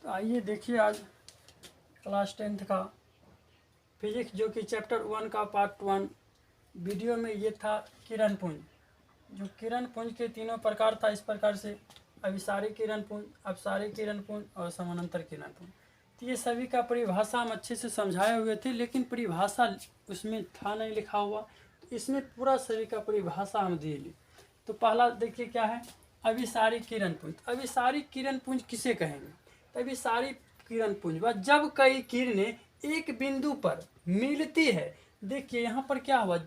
तो आइए देखिए आज क्लास 10th का फिजिक्स जो कि चैप्टर 1 का पार्ट 1 वीडियो में ये था किरण पुंज। जो किरण पुंज के तीनों प्रकार था इस प्रकार से अभिसारी किरण पुंज, अपसारी किरण पुंज और समानांतर किरण पुंज। तो ये सभी का परिभाषा हम अच्छे से समझाए हुए थे, लेकिन परिभाषा उसमें था नहीं लिखा हुआ, तो इसमें पूरा सभी का परिभाषा हम दिए लिए। तो पहला देखिए क्या है, अभिसारी किरण पुंज। अभिसारी किरण पुंज किसे कहेंगे? अभिसारी किरण पुंज वह जब कई किरणें एक बिंदु पर मिलती है। देखिए यहाँ पर क्या हुआ,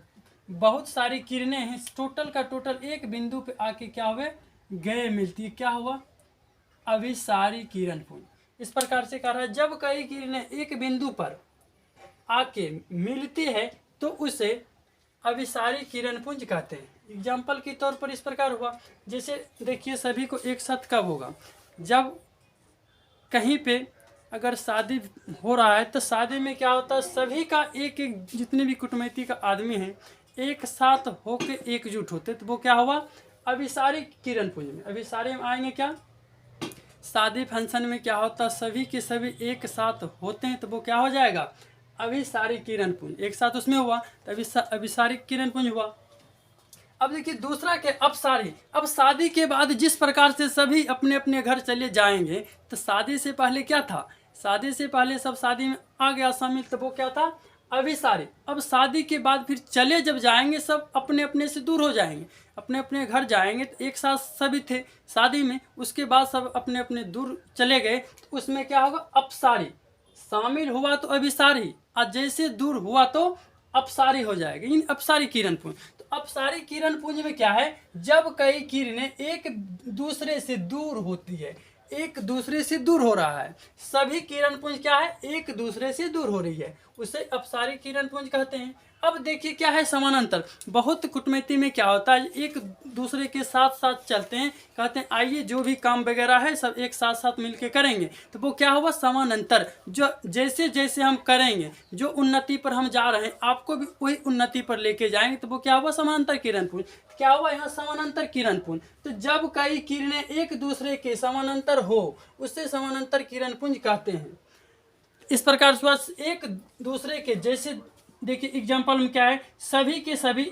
बहुत सारी किरणें हैं, टोटल का टोटल एक बिंदु पे आके क्या हुए गए मिलती है, क्या हुआ अभिसारी किरण पुंज। इस प्रकार से कह रहा है जब कई किरणें एक बिंदु पर आके मिलती है तो उसे अभिसारी किरण पुंज कहते हैं। एग्जाम्पल के तौर पर इस प्रकार हुआ, जैसे देखिए सभी को एक साथ कब होगा, जब कहीं पे अगर शादी हो रहा है तो शादी में क्या होता है, सभी का एक एक जितने भी कुटुंबी का आदमी हैं एक साथ होके एकजुट होते, तो वो क्या हुआ अभिसारी किरण पुंज में। अभिसारी में आएंगे क्या, शादी फंक्शन में क्या होता है सभी के सभी एक साथ होते हैं, तो वो क्या हो जाएगा अभिसारी किरण पुंज। एक साथ उसमें हुआ तो अभिसारी किरण पुंज हुआ। अब देखिए दूसरा के अपसारी। अब शादी के बाद जिस प्रकार से सभी अपने अपने घर चले जाएंगे, तो शादी से पहले क्या था, शादी से पहले सब शादी में आ गया शामिल, तो वो क्या था अभिसारी। अब शादी के बाद फिर चले जब जाएंगे सब अपने अपने से दूर हो जाएंगे, अपने अपने घर जाएंगे, तो एक साथ सभी थे शादी में, उसके बाद सब अपने अपने दूर चले गए, तो उसमें क्या होगा अपसारी। शामिल हुआ तो अभिसारी, और जैसे दूर हुआ तो अपसारी हो जाएगा, इन अपसारी किरण पुंज। तो अपसारी किरण पुंज में क्या है, जब कई किरणें एक दूसरे से दूर होती है, एक दूसरे से दूर हो रहा है, सभी किरण पुंज क्या है एक दूसरे से दूर हो रही है, उसे अपसारी किरण पुंज कहते हैं। अब देखिए क्या है समानांतर। बहुत कुटुंबी में क्या होता है, एक दूसरे के साथ साथ चलते हैं, कहते हैं आइए जो भी काम वगैरह है सब एक साथ साथ मिलके करेंगे, तो वो क्या हुआ समानांतर। जो जैसे जैसे हम करेंगे, जो उन्नति पर हम जा रहे हैं आपको भी वही उन्नति पर लेके जाएंगे, तो वो क्या हुआ समानांतर किरण पुंज। क्या हुआ यहाँ समानांतर किरण पुंज। तो जब कई किरणें एक दूसरे के समानांतर हो उससे समानांतर किरण पुंज कहते हैं। इस प्रकार से एक दूसरे के जैसे देखिए एग्जाम्पल में क्या है, सभी के सभी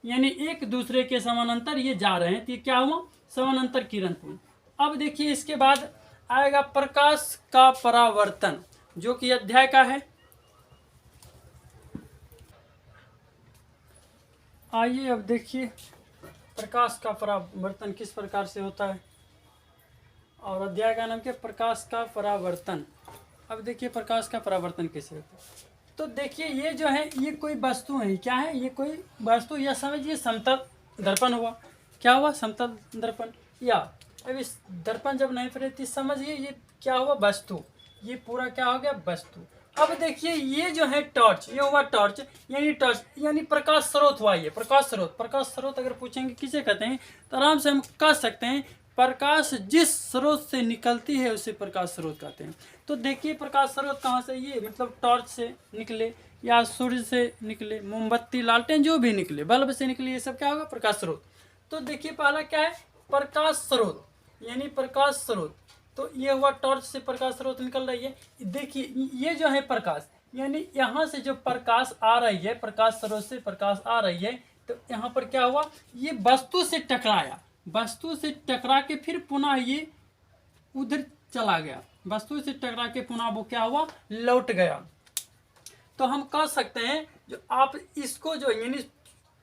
यानी एक दूसरे के समानांतर ये जा रहे हैं, तो ये क्या हुआ समानांतर किरण पुंज। अब देखिए इसके बाद आएगा प्रकाश का परावर्तन, जो कि अध्याय का है। आइए अब देखिए प्रकाश का परावर्तन किस प्रकार से होता है, और अध्याय का नाम क्या प्रकाश का परावर्तन। अब देखिए प्रकाश का परावर्तन कैसे होता है। तो देखिए ये जो है ये कोई वस्तु है, क्या है ये कोई वस्तु, या समझिए समतल दर्पण हुआ। क्या हुआ समतल दर्पण, या अब इस दर्पण जब नहीं पड़े तो समझिए ये क्या हुआ वस्तु, ये पूरा क्या हो गया वस्तु। अब देखिए ये जो है टॉर्च, ये हुआ टॉर्च यानी प्रकाश स्रोत हुआ। ये प्रकाश स्रोत, प्रकाश स्रोत अगर पूछेंगे किसे कहते हैं तो आराम से हम कह सकते हैं प्रकाश जिस स्रोत से निकलती है उसे प्रकाश स्रोत कहते हैं। तो देखिए प्रकाश स्रोत कहाँ से, ये मतलब टॉर्च से निकले या सूर्य से निकले, मोमबत्ती लालटेन जो भी निकले, बल्ब से निकले, ये सब क्या होगा प्रकाश स्रोत। तो देखिए पहला क्या है प्रकाश स्रोत यानी प्रकाश स्रोत। तो ये हुआ टॉर्च से प्रकाश स्रोत निकल रही है। देखिए ये जो है प्रकाश यानी यहाँ से जो प्रकाश आ रही है, प्रकाश स्रोत से प्रकाश आ रही है, तो यहाँ पर क्या हुआ ये वस्तु से टकराया, वस्तु से टकरा के फिर पुनः ये उधर चला गया, वस्तु से टकरा के पुनः वो क्या हुआ लौट गया। तो हम कह सकते हैं जो आप इसको जो यानी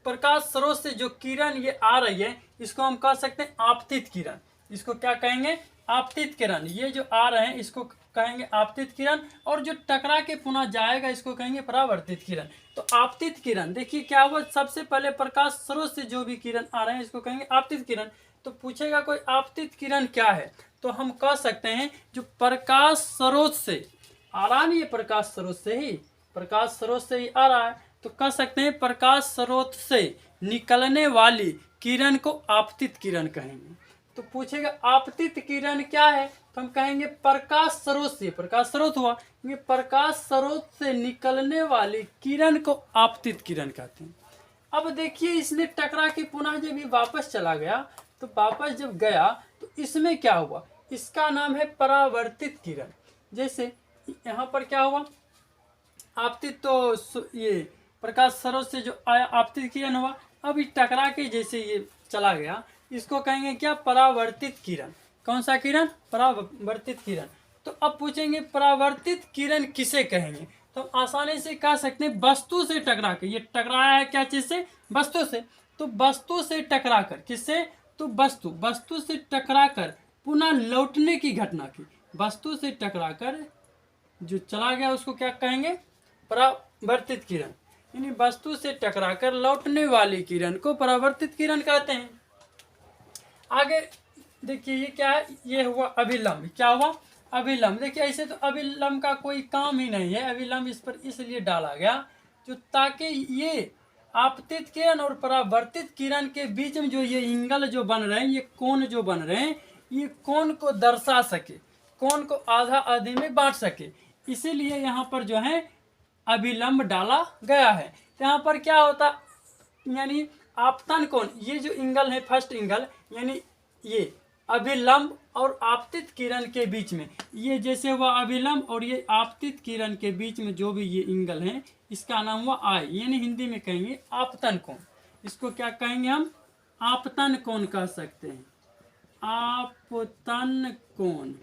प्रकाश स्रोत से जो किरण ये आ रही है इसको हम कह सकते हैं आपतित किरण। इसको क्या कहेंगे आपतित किरण। ये जो आ रहे हैं इसको कहेंगे आपतित किरण, और जो टकरा के पुनः जाएगा इसको कहेंगे परावर्तित किरण। तो आपतित किरण देखिए क्या हुआ, सबसे पहले प्रकाश स्रोत से जो भी किरण आ रहे हैं इसको कहेंगे आपतित किरण। तो पूछेगा कोई आपतित किरण क्या है, तो हम कह सकते हैं जो प्रकाश स्रोत से आ रहा है, ये प्रकाश स्रोत से ही, प्रकाश स्रोत से ही आ रहा है, तो कह सकते हैं प्रकाश स्रोत से निकलने वाली किरण को आपतित किरण कहेंगे। तो पूछेगा आपतित किरण क्या है, तो हम कहेंगे प्रकाश स्रोत से, प्रकाश स्रोत हुआ, ये प्रकाश स्रोत से निकलने वाली किरण को आपतित किरण कहते हैं। अब देखिए इसने टकरा के पुनः जब ये वापस चला गया, तो वापस जब गया तो इसमें क्या हुआ, इसका नाम है परावर्तित किरण। जैसे यहाँ पर क्या हुआ, आपतित तो ये प्रकाश स्रोत से जो आया आपतित किरण हुआ, अब ये टकरा के जैसे ये चला गया, इसको कहेंगे क्या, परावर्तित किरण। कौन सा किरण, परावर्तित किरण। तो अब पूछेंगे परावर्तित किरण किसे कहेंगे, तो हम आसानी से कह सकते हैं वस्तु से टकरा के, ये टकराया है क्या चीज से, वस्तु से, तो वस्तु से टकरा कर, किससे, तो वस्तु से टकरा कर पुनः लौटने की घटना की, वस्तु से टकरा कर जो चला गया उसको क्या कहेंगे, परावर्तित किरण। यानी वस्तु से टकराकर लौटने वाली किरण को परावर्तित किरण कहते हैं। आगे देखिए ये क्या है, ये हुआ अभिलंब। क्या हुआ, अभिलंब। देखिए ऐसे तो अभिलंब का कोई काम ही नहीं है, अभिलंब इस पर इसलिए डाला गया जो ताकि ये आपतित किरण और परावर्तित किरण के बीच में जो ये एंगल जो बन रहे हैं, ये कोण जो बन रहे हैं, ये कोण को दर्शा सके, कोण को आधा आधे में बांट सके, इसीलिए यहाँ पर जो है अभिलंब डाला गया है। तो यहाँ पर क्या होता, यानी आपतन कोण, ये जो एंगल है फर्स्ट एंगल, यानी ये अभिलंब और आपतित किरण के बीच में, ये जैसे हुआ अभिलंब और ये आपतित किरण के बीच में जो भी ये एंगल है, इसका नाम हुआ आई, यानी हिंदी में कहेंगे आपतन कोण। इसको क्या कहेंगे हम, आपतन कोण कह सकते हैं, आपतन कोण।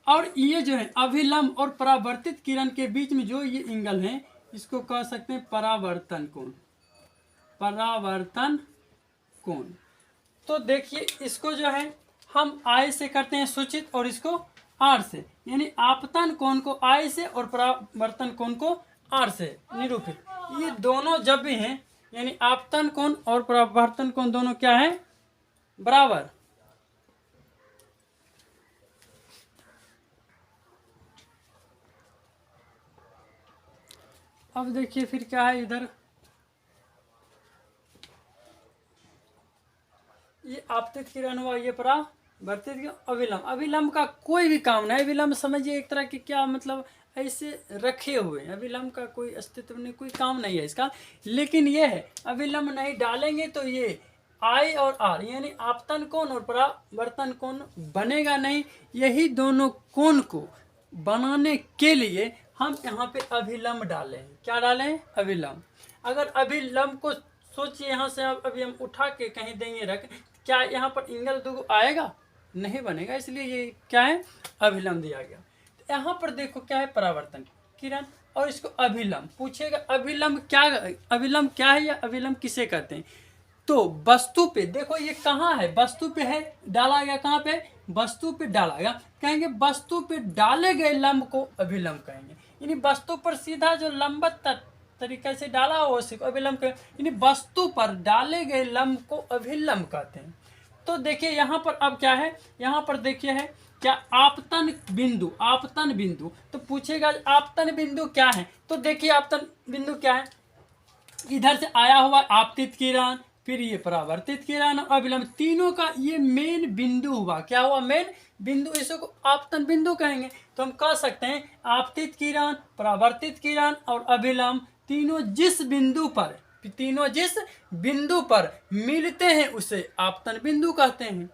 और ये जो है अभिलंब और परावर्तित किरण के बीच में जो ये एंगल है, इसको कह सकते हैं परावर्तन कोण, परावर्तन कोण। तो देखिए इसको जो है हम आई से करते हैं सूचित और इसको आर से, यानी आपतन कोण को आई से और परावर्तन कोण को आर से निरूपित। ये दोनों जब भी हैं, यानी आपतन कोण और परावर्तन कोण दोनों क्या है, बराबर। अब देखिए फिर क्या है इधर, ये आपतित किरण हुआ, ये परावर्तित किरण, अभिलंब। अभिलंब का कोई भी काम नहीं, अभिलंब समझिए एक तरह के क्या मतलब ऐसे रखे हुए हैं, अभिलंब का कोई अस्तित्व नहीं, कोई काम नहीं है इसका। लेकिन ये है अभिलंब नहीं डालेंगे तो ये आई और आर यानी आपतन कोण और परावर्तन कोण बनेगा नहीं। यही दोनों कोण को बनाने के लिए हम यहाँ पे अभिलंब डाले हैं। क्या डाले हैं, अभिलंब। अगर अभिलंब को सोचिए यहाँ से अभी हम उठा के कहीं देंगे रख, क्या यहाँ पर एंगल दो आएगा, नहीं बनेगा, इसलिए ये क्या है, अभिलंब दिया गया। तो यहाँ पर देखो क्या है, परावर्तन किरण और इसको अभिलंब पूछेगा। अभिलंब क्या है या अभिलंब किसे कहते हैं, तो वस्तु पे देखो ये कहाँ है, वस्तु पे है, डाला गया कहाँ पे, वस्तु पे डाला गया, कहेंगे वस्तु पे डाले गए लंब को अभिलंब कहेंगे। यानी वस्तु पर सीधा जो लंबवत तरीके से डाला हो उसी को अभिलंब कहेंगे, यानी वस्तु पर डाले गए लंब को अभिलंब कहते हैं। तो देखिए यहाँ पर अब क्या है, यहाँ पर देखिए है क्या, आपतन बिंदु, आपतन बिंदु। तो पूछेगा आपतन बिंदु क्या है, तो देखिए आपतन बिंदु क्या है, इधर से आया हुआ आपतित किरण, फिर ये परावर्तित किरण और अभिलंब, तीनों का ये मेन बिंदु हुआ। क्या हुआ, मेन बिंदु, इसको आपतन बिंदु कहेंगे। तो हम कह सकते हैं आपतित किरण, परावर्तित किरण और अभिलंब तीनों जिस बिंदु पर मिलते हैं उसे आपतन बिंदु कहते हैं।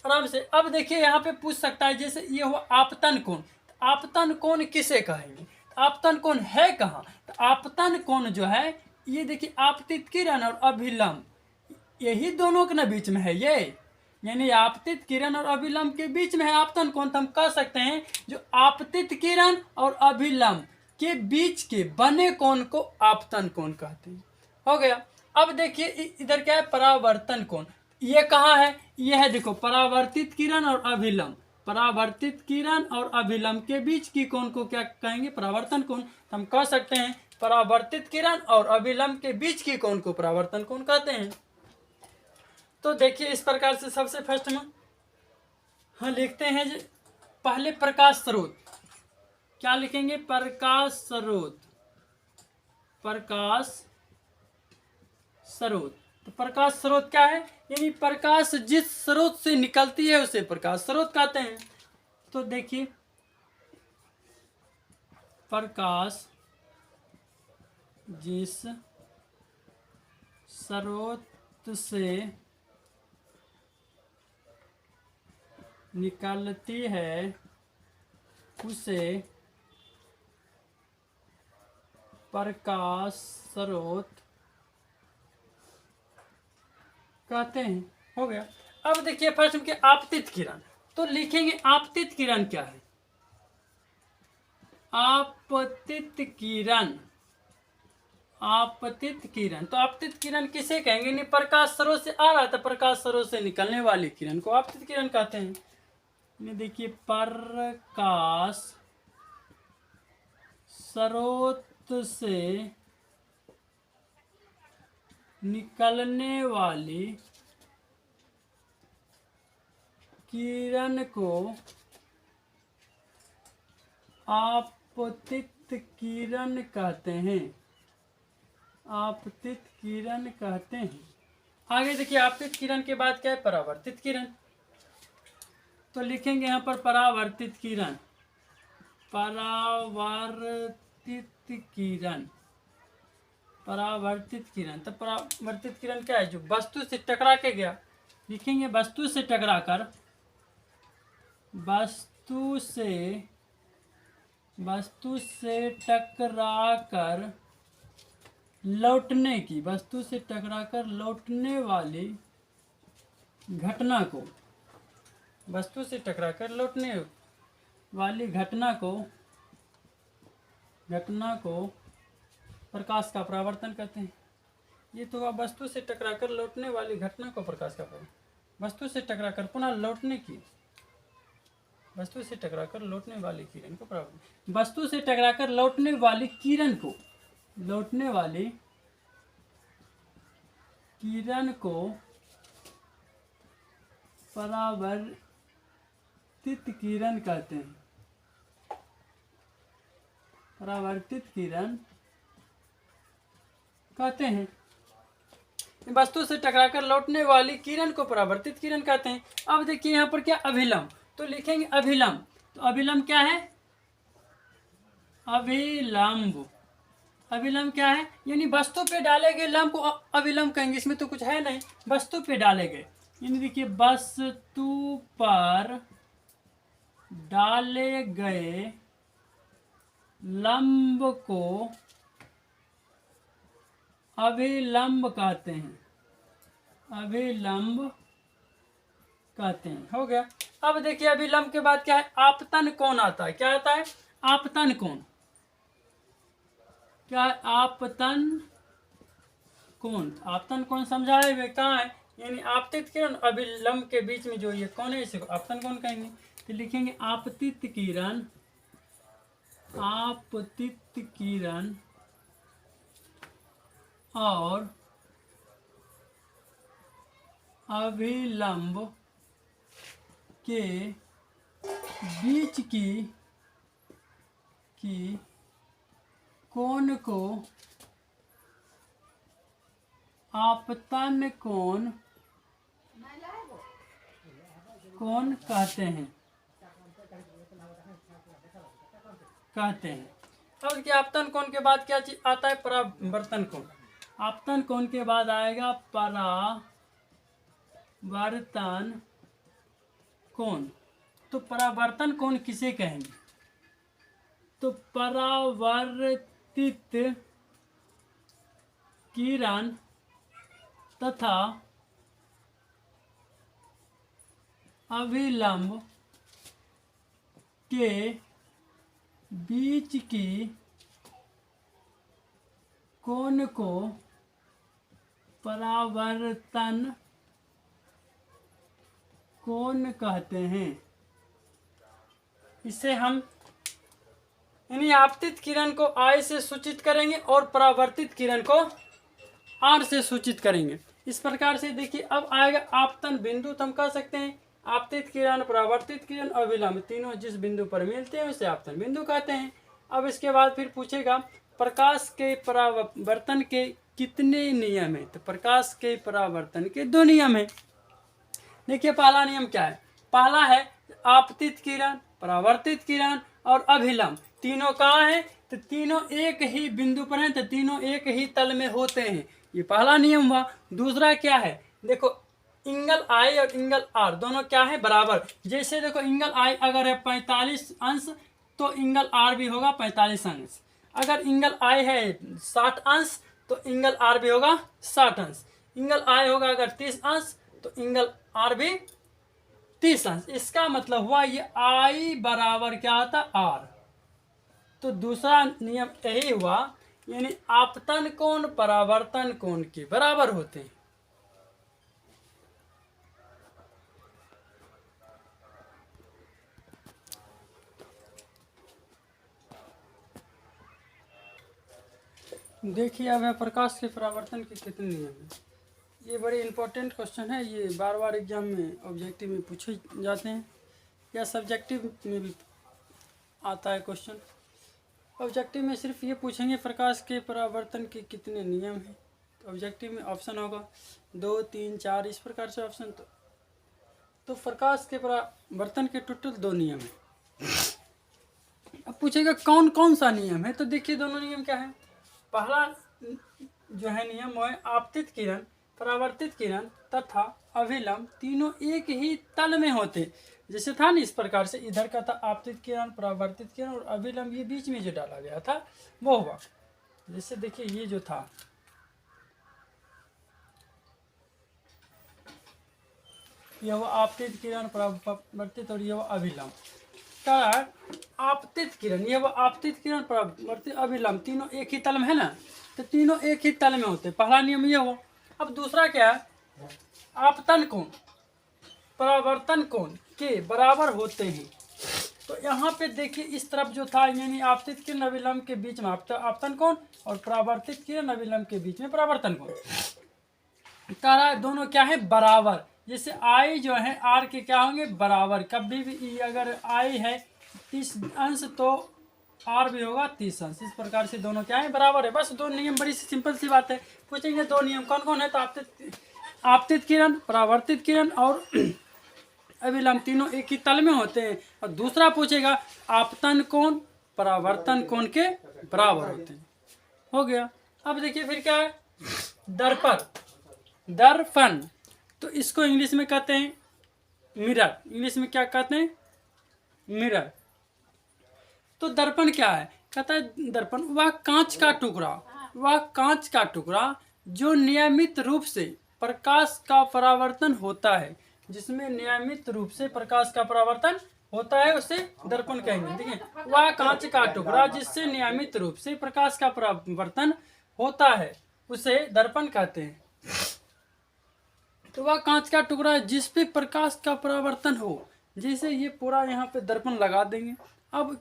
आराम से अब देखिए यहाँ पे पूछ सकता है, जैसे ये हुआ आपतन कोण, तो आपतन कोण किसे कहेंगे, आपतन कोण है कहाँ, तो आपतन कोण जो है ये देखिए आपतित किरण और अभिलंब यही दोनों के ना बीच में है ये, यानी आपतित किरण और अभिलंब के बीच में है आपतन कोण। तो हम कह सकते हैं जो आपतित किरण और अभिलंब के बीच के बने कोण को आपतन कोण कहते हैं। हो गया। अब देखिए इधर क्या है, परावर्तन कोण। ये कहाँ है, ये है देखो परावर्तित किरण और अभिलंब, परावर्तित किरण और अभिलंब के बीच की कोण को क्या कहेंगे, परावर्तन कोण। तो हम कह सकते हैं परावर्तित किरण और अभिलंब के बीच की कोण को परावर्तन कोण कहते हैं। तो देखिए इस प्रकार से सबसे फर्स्ट में हम लिखते हैं पहले प्रकाश स्रोत। क्या लिखेंगे, प्रकाश स्रोत, प्रकाश स्रोत। तो प्रकाश स्रोत क्या है, यानी प्रकाश जिस स्रोत से निकलती है उसे प्रकाश स्रोत कहते हैं। तो देखिए प्रकाश जिस स्रोत से निकलती है उसे प्रकाश स्रोत कहते हैं। हो गया। अब देखिए प्रश्न के आपतित किरण, तो लिखेंगे आपतित किरण क्या है। आपतित किरण, आपतित किरण, तो आपतित किरण किसे कहेंगे। नहीं, प्रकाश स्रोत से आ रहा था, प्रकाश स्रोत से निकलने वाली किरण को आपतित किरण कहते हैं। ये देखिए प्रकाश स्रोत से निकलने वाली किरण को आपतित किरण कहते हैं, आपतित किरण कहते हैं। आगे देखिए आपतित किरण के बाद क्या है, परावर्तित किरण। तो लिखेंगे यहाँ पर परावर्तित किरण, परावर्तित किरण, परावर्तित किरण। तो परावर्तित किरण क्या है, जो वस्तु से टकरा के गया। लिखेंगे वस्तु से टकराकर, वस्तु से टकराकर लौटने की, वस्तु से टकराकर लौटने वाली घटना को, वस्तु से टकराकर लौटने वाली घटना को प्रकाश का परावर्तन कहते हैं। ये तो अब वस्तु से टकराकर लौटने वाली घटना को प्रकाश का परावर्तन, वस्तु से टकराकर पुनः लौटने की, वस्तु से टकराकर लौटने वाली किरण को परावर्तन, वस्तु से टकराकर लौटने वाली किरण को, लौटने वाली किरण को परावर्तित किरण कहते हैं, परावर्तित किरण कहते हैं। वस्तु से टकराकर लौटने वाली किरण को परावर्तित किरण कहते हैं। अब देखिए यहाँ पर क्या, अभिलंब। तो लिखेंगे अभिलंब। तो अभिलंब क्या है, अभिलंब, अभिलंब क्या है, यानी वस्तु पे डाले गए लंब को अभिलंब कहेंगे। इसमें तो कुछ है नहीं, वस्तु पे डाले गए, यानी देखिए वस्तु पर डाले गए लंब को अभिलंब कहते हैं, अभिलंब कहते हैं। हो गया। अब देखिए अभिलंब के बाद क्या है, आपतन कोण आता है। क्या आता है, आपतन कोण। क्या है, आपतन कोण। आपतन कोण समझाए हुए कहाँ है, यानी आपतित किरण अभिलंब के बीच में जो ये कोण है, इसे आपतन कोण कहेंगे। तो लिखेंगे आपतित किरण, आपतित किरण और अभिलंब के बीच की कोण को आपतन कोण कहते हैं, अब क्या आपतन कोण के बाद क्या चीज आता है, परावर्तन कोण। आपतन कोण के बाद आएगा परावर्तन कोण। तो परावर्तन कोण किसे कहेंगे, तो परावर्तित किरण तथा अभिलंब के बीच की कोण को परावर्तन कोण कहते हैं। इसे हम यानी आपतित किरण को I से सूचित करेंगे और परावर्तित किरण को R से सूचित करेंगे। इस प्रकार से देखिए अब आएगा आपतन बिंदु। तो हम कह सकते हैं आपतित किरण, परावर्तित किरण, अभिलंब तीनों जिस बिंदु पर मिलते हैं उसे आपतन बिंदु कहते हैं। अब इसके बाद फिर पूछेगा प्रकाश के परावर्तन के कितने नियम है। तो प्रकाश के परावर्तन के 2 नियम है। देखिए पहला नियम क्या है, पहला है आपतित किरण, परावर्तित किरण और अभिलंब तीनों कहाँ हैं, तो तीनों एक ही बिंदु पर हैं, तो तीनों एक ही तल में होते हैं। ये पहला नियम हुआ। दूसरा क्या है, देखो एंगल I और एंगल R दोनों क्या है, बराबर। जैसे देखो एंगल I अगर है 45 अंश तो एंगल आर भी होगा 45 अंश। अगर एंगल आई है 60 अंश तो एंगल आर भी होगा 60 अंश। एंगल आई होगा अगर 30 अंश तो एंगल आर भी 30 अंश। इसका मतलब हुआ ये आई बराबर क्या होता आर। तो दूसरा नियम यही हुआ, यानी आपतन कोण परावर्तन कोण के बराबर होते हैं। देखिए अब है प्रकाश के परावर्तन के कितने नियम हैं। ये बड़े इंपॉर्टेंट क्वेश्चन है, ये बार बार एग्जाम में ऑब्जेक्टिव में पूछे जाते हैं या सब्जेक्टिव में भी आता है क्वेश्चन। ऑब्जेक्टिव में सिर्फ ये पूछेंगे प्रकाश के परावर्तन के कितने नियम हैं। तो ऑब्जेक्टिव में ऑप्शन होगा 2, 3, 4 इस प्रकार से ऑप्शन। तो प्रकाश के परावर्तन के टोटल 2 नियम हैं। अब पूछेगा कौन कौन सा नियम है, तो देखिए दोनों नियम क्या है। पहला जो है नियम वो है आपतित किरण, परावर्तित किरण तथा अभिलंब तीनों एक ही तल में होते। जैसे था ना इस प्रकार से, इधर का था आपतित किरण, परावर्तित किरण और अभिलंब ये बीच में जो डाला गया था वो हुआ। जैसे देखिए ये जो था यह वो आपतित किरण, परावर्तित और यह वो अभिलंब। आपतित किरण, ये वो आपतित किरण, परावर्तित, अभिलंब तीनों एक ही तल में है ना, तो तीनों एक ही तल में होते। पहला नियम ये हो। अब दूसरा क्या है, आपतन कोण परावर्तन कोण के बराबर होते हैं। तो यहाँ पे देखिए इस तरफ जो था यानी आपतित किरण अभिलंब के बीच में आपतन कोण और परावर्तित किरण अभिलंब के बीच में परावर्तन कोण। तारा दोनों क्या है बराबर। जैसे आई जो है आर के क्या होंगे बराबर। कभी भी अगर आई है 30 अंश तो आर भी होगा 30 अंश। इस प्रकार से दोनों क्या है बराबर है। बस 2 नियम, बड़ी सी सिंपल सी बात है। पूछेंगे 2 नियम कौन कौन है, तो आपतित किरण, परावर्तित किरण और अभिलंब तीनों एक ही तल में होते हैं। और दूसरा पूछेगा आपतन कोण परावर्तन कोण के बराबर होते हैं। हो गया। अब देखिए फिर क्या है दर्पण। तो इसको इंग्लिश में कहते हैं मिरर। इंग्लिश में क्या कहते हैं मिरर। तो दर्पण क्या है, कहता है दर्पण वह कांच का टुकड़ा जो नियमित रूप से प्रकाश का परावर्तन होता है। जिसमें नियमित रूप से प्रकाश का परावर्तन होता है उसे दर्पण कहेंगे। ठीक है, वह कांच का टुकड़ा जिससे नियमित रूप से प्रकाश का परावर्तन होता है उसे दर्पण कहते हैं। तो वह कांच का टुकड़ा जिस पे प्रकाश का परावर्तन हो। जैसे ये पूरा यहाँ पे दर्पण लगा देंगे। अब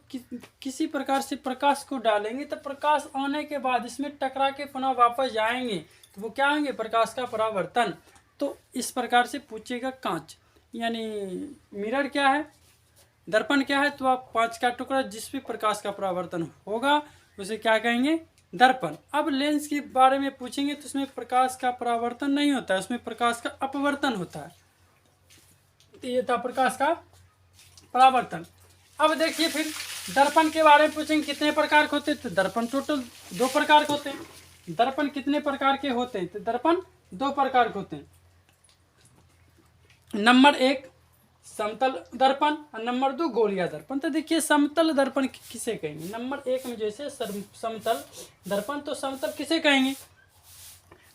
किसी प्रकार से प्रकाश को डालेंगे तो प्रकाश आने के बाद इसमें टकरा के पुनः वापस जाएंगे तो वो क्या होंगे प्रकाश का परावर्तन। तो इस प्रकार से पूछेगा कांच यानी मिरर क्या है, दर्पण क्या है, तो आप कांच का टुकड़ा जिस पे प्रकाश का परावर्तन होगा उसे क्या कहेंगे दर्पण। अब लेंस के बारे में पूछेंगे तो उसमें प्रकाश का परावर्तन नहीं होता है, उसमें प्रकाश का अपवर्तन होता है। तो ये था प्रकाश का परावर्तन। अब देखिए फिर दर्पण के बारे में पूछेंगे कितने प्रकार के होते हैं, तो दर्पण टोटल 2 प्रकार के होते हैं। दर्पण कितने प्रकार के होते हैं, तो दर्पण 2 प्रकार के होते हैं। नंबर 1 समतल दर्पण और नंबर 2 गोलिया दर्पण। तो देखिए समतल दर्पण किसे कहेंगे, नंबर 1 में जैसे समतल दर्पण, तो समतल किसे कहेंगे,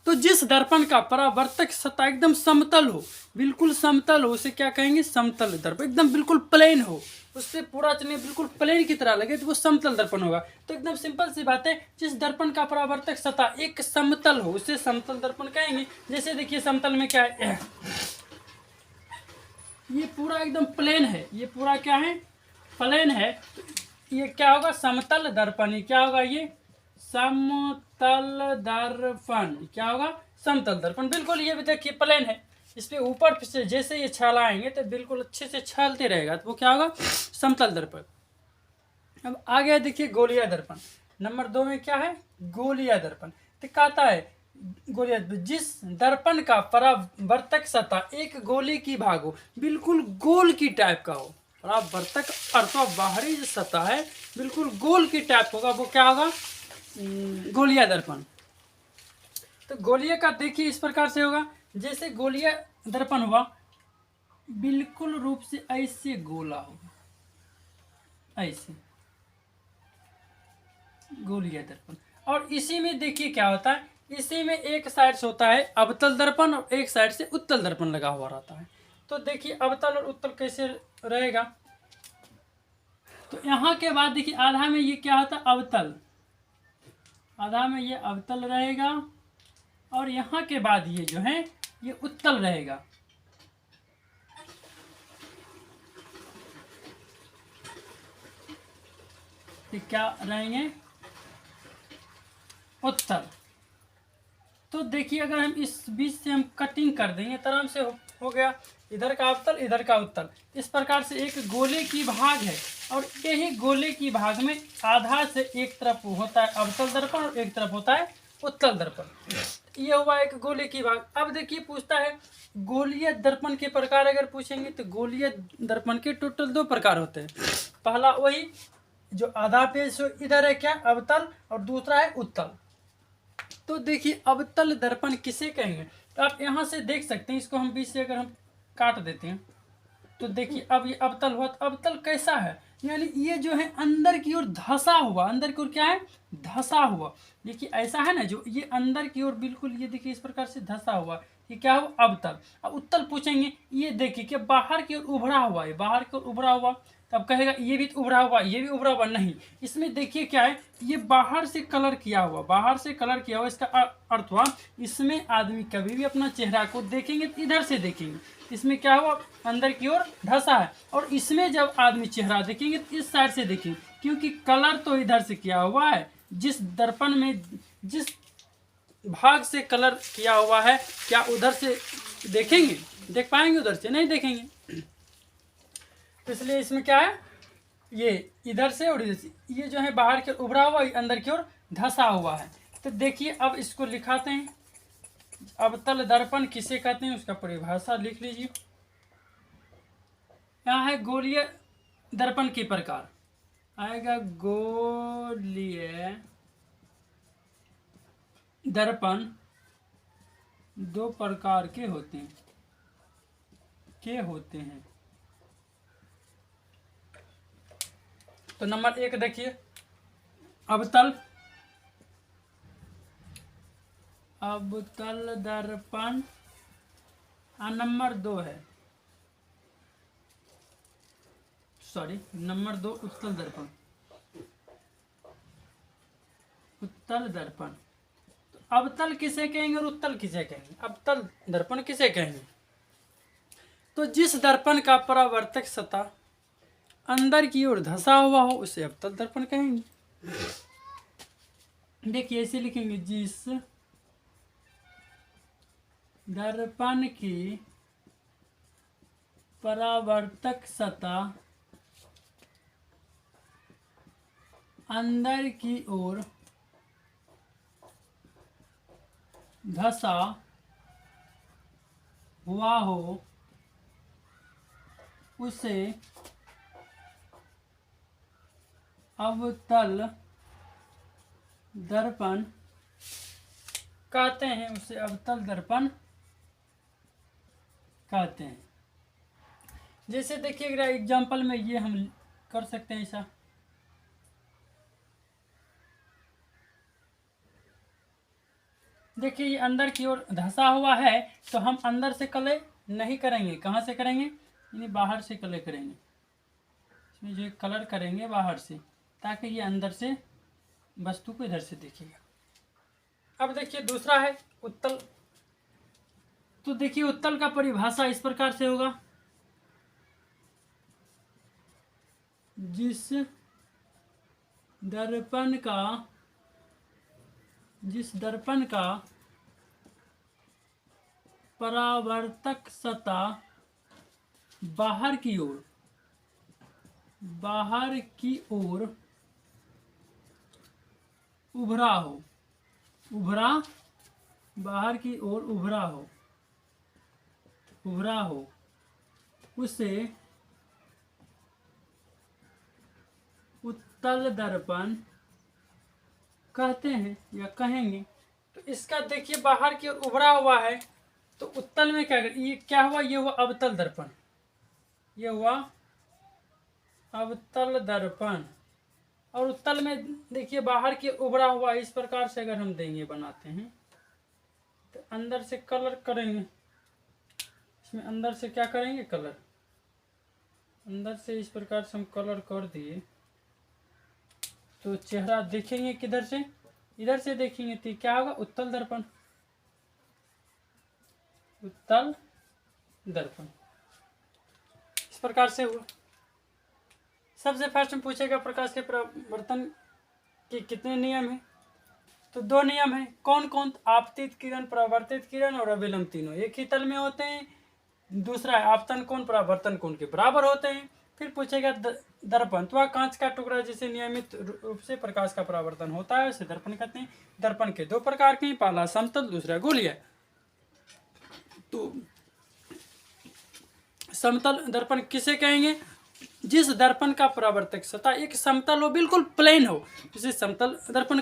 तो जिस दर्पण का परावर्तक सतह एकदम समतल हो, बिल्कुल समतल हो, उसे क्या कहेंगे समतल दर्पण। एकदम बिल्कुल प्लेन हो, उससे पूरा चने बिल्कुल प्लेन की तरह लगे तो वो समतल दर्पण होगा। तो एकदम सिंपल सी बात है, जिस दर्पण का परावर्तक सतह एक समतल हो उसे समतल दर्पण कहेंगे। जैसे देखिए समतल में क्या है, ये पूरा एकदम प्लेन है, ये पूरा क्या है प्लेन है, तो ये क्या होगा समतल दर्पण। ये क्या होगा, ये समतल दर्पण क्या होगा समतल दर्पण। बिल्कुल ये भी देखिए प्लेन है, इस पे ऊपर से जैसे ये छलाएंगे तो बिल्कुल अच्छे से छलते रहेगा, तो वो क्या होगा समतल दर्पण। अब आगे देखिए गोलिया दर्पण। नंबर 2 में क्या है गोलिया दर्पण। तो कहता है गोलिया जिस दर्पण का परावर्तक सतह एक गोली की भाग हो, बिल्कुल गोल की टाइप का हो। परावर्तक अर्थात बाहरी जो सतह है बिल्कुल गोल की टाइप होगा, वो क्या होगा गोलिया दर्पण। तो गोलिया का देखिए इस प्रकार से होगा, जैसे गोलिया दर्पण हुआ बिल्कुल रूप से ऐसे गोला होगा, ऐसे गोलीय दर्पण। और इसी में देखिए क्या होता है, इसी में एक साइड से होता है अवतल दर्पण और एक साइड से उत्तल दर्पण लगा हुआ रहता है। तो देखिए अवतल और उत्तल कैसे रहेगा, तो यहाँ के बाद देखिए आधा में ये क्या होता है अवतल, आधा में ये अवतल रहेगा और यहाँ के बाद ये जो है ये उत्तल रहेगा। ये क्या रहेंगे, उत्तल। तो देखिए अगर हम इस बीच से हम कटिंग कर देंगे तो आराम से हो गया, इधर का अवतल इधर का उत्तल। इस प्रकार से एक गोले की भाग है और यही गोले की भाग में आधा से एक तरफ होता है अवतल दर्पण और एक तरफ होता है उत्तल दर्पण। ये हुआ एक गोले की भाग। अब देखिए पूछता है गोलीय दर्पण के प्रकार, अगर पूछेंगे तो गोलीय दर्पण के टोटल 2 प्रकार होते हैं। पहला वही जो आधा पेज इधर है क्या अवतल और दूसरा है उत्तल। तो देखिए अवतल दर्पण किसे कहेंगे, तो आप यहाँ से देख सकते हैं, इसको हम बीच से अगर हम काट देते हैं तो देखिए अब ये अवतल हुआ। तो अवतल कैसा है, यानी ये जो है अंदर की ओर धंसा हुआ, अंदर की ओर क्या है धंसा हुआ। देखिए ऐसा है ना, जो ये अंदर की ओर बिल्कुल ये देखिए इस प्रकार से धंसा हुआ, ये क्या हुआ अवतल। अब उत्तल पूछेंगे, ये देखिए कि बाहर की ओर उभरा हुआ है, बाहर की ओर उभरा हुआ, तब कहेगा ये भी उभरा हुआ, ये भी उभरा हुआ। नहीं, इसमें देखिए क्या है, ये बाहर से कलर किया हुआ, बाहर से कलर किया हुआ। इसका अर्थ हुआ इसमें आदमी कभी भी अपना चेहरा को देखेंगे तो इधर से देखेंगे, इसमें क्या हुआ अंदर की ओर धंसा है। और इसमें जब आदमी चेहरा देखेंगे तो इस साइड से देखेंगे, क्योंकि कलर तो इधर से किया हुआ है। जिस दर्पण में जिस भाग से कलर किया हुआ है, क्या उधर से देखेंगे, देख पाएंगे, उधर से नहीं देखेंगे। इसलिए इसमें क्या है, ये इधर से और इधर से, ये जो है बाहर की ओर उभरा हुआ, अंदर की ओर धंसा हुआ है। तो देखिए अब इसको लिखाते हैं, अवतल दर्पण किसे कहते हैं उसका परिभाषा लिख लीजिए। यहाँ है गोलीय दर्पण के प्रकार, आएगा गोलीय दर्पण 2 प्रकार के होते हैं, तो नंबर 1 देखिए अवतल दर्पण, और नंबर 2 है नंबर 2 उत्तल दर्पण। उत्तल दर्पण, तो अवतल किसे कहेंगे और उत्तल किसे कहेंगे, अवतल दर्पण किसे कहेंगे, तो जिस दर्पण का परावर्तक सतह अंदर की ओर धंसा हुआ हो उसे अवतल दर्पण कहेंगे। देखिए ऐसे लिखेंगे, जिस दर्पण की परावर्तक सतह अंदर की ओर धंसा हुआ हो उसे अवतल दर्पण कहते हैं, उसे अवतल दर्पण कहते हैं। जैसे देखिए अगर एग्जाम्पल में ये हम कर सकते हैं ऐसा, देखिए ये अंदर की ओर धंसा हुआ है, तो हम अंदर से कलर नहीं करेंगे, कहाँ से करेंगे, यानी बाहर से कलर करेंगे। इसमें जो कलर करेंगे बाहर से, ताकि ये अंदर से वस्तु को इधर से देखिएगा। अब देखिए दूसरा है उत्तल। तो देखिए उत्तल का परिभाषा इस प्रकार से होगा, जिस दर्पण का परावर्तक सतह बाहर की ओर उभरा हो, बाहर की ओर उभरा हो उसे उत्तल दर्पण कहते हैं या कहेंगे। तो इसका देखिए बाहर की ओर उभरा हुआ है, तो उत्तल में ये क्या हुआ, ये हुआ अवतल दर्पण, ये हुआ अवतल दर्पण। और उत्तल में देखिए बाहर के उभरा हुआ इस प्रकार से अगर हम देंगे बनाते हैं तो अंदर से कलर करेंगे, इसमें अंदर से क्या करेंगे कलर, अंदर से इस प्रकार से हम कलर कर दिए तो चेहरा देखेंगे किधर से, इधर से देखेंगे तो क्या होगा उत्तल दर्पण, उत्तल दर्पण इस प्रकार से हुआ। सबसे फर्स्ट में पूछेगा प्रकाश के परावर्तन के कितने नियम हैं, तो 2 नियम हैं। कौन कौन, आपतित किरण, परावर्तित किरण और अभिलंब, तीनों एक ही तल में होते हैं। दूसरा है आपतन कोण परावर्तन कोण के बराबर होते हैं। फिर पूछेगा दर्पण, तो वह कांच का टुकड़ा जिसे नियमित रूप से प्रकाश का परावर्तन होता है उसे दर्पण कहते हैं। दर्पण के 2 प्रकार के हैं, पहला समतल दूसरा गोलीय। तो समतल दर्पण किसे कहेंगे, जिस दर्पण का परावर्तक सतह एक समतल हो, बिल्कुल प्लेन हो, जिसे समतल दर्पण